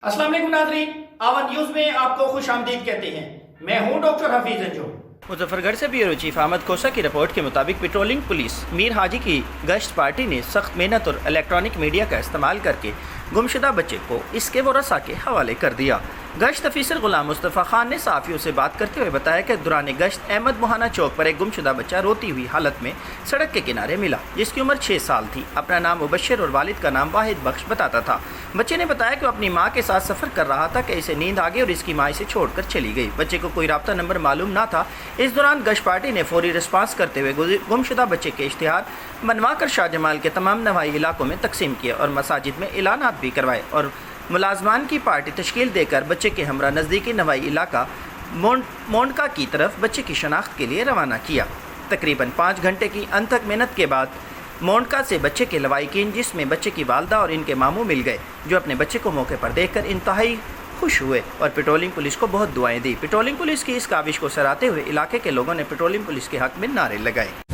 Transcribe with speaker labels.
Speaker 1: अस्सलाम वालेकुम नाज़रीन, आवन न्यूज़ में आपको खुश आमदीद कहते हैं। मैं हूँ डॉक्टर हफीज अंजुम।
Speaker 2: मुजफ्फरगढ़ से ब्यूरो चीफ अहमद खोसा की रिपोर्ट के मुताबिक पेट्रोलिंग पुलिस मीर हाजी की गश्त पार्टी ने सख्त मेहनत और इलेक्ट्रॉनिक मीडिया का इस्तेमाल करके गुमशुदा बच्चे को इसके वरसा के हवाले कर दिया। गश्त अफीसर गुलाम मुस्तफ़ा खान ने सहाफ़ियों से बात करते हुए बताया कि दौरान गश्त अहमद मोहाना चौक पर एक गुमशुदा बच्चा रोती हुई हालत में सड़क के किनारे मिला, जिसकी उम्र 6 साल थी। अपना नाम मुबशर और वालिद का नाम वाहिद बख्श बताता था। बच्चे ने बताया कि वो अपनी माँ के साथ सफ़र कर रहा था कि इसे नींद आ गई और इसकी माँ इसे छोड़कर चली गई। बच्चे को कोई राब्ता नंबर मालूम ना था। इस दौरान गश्त पार्टी ने फौरी रिस्पांस करते हुए गुमशुदा बच्चे के इश्तिहार बनवाकर शाहजमाल के तमाम नवाई इलाकों में तकसीम किए और मसाजिद में ऐलानात भी करवाए और मुलाजमान की पार्टी तश्कील देकर बच्चे के हमरा नज़दीकी नवाई इलाका मोंडका की तरफ बच्चे की शनाख्त के लिए रवाना किया। तकरीबन 5 घंटे की अनथक मेहनत के बाद मोंडका से बच्चे के लवाइकीन, जिसमें बच्चे की वालदा और इनके मामू मिल गए, जो अपने बच्चे को मौके पर देखकर इंतहाई खुश हुए और पेट्रोलिंग पुलिस को बहुत दुआएं दी। पेट्रोलिंग पुलिस की इस काविश को सराहते हुए इलाके के लोगों ने पेट्रोलिंग पुलिस के हक में नारे लगाए।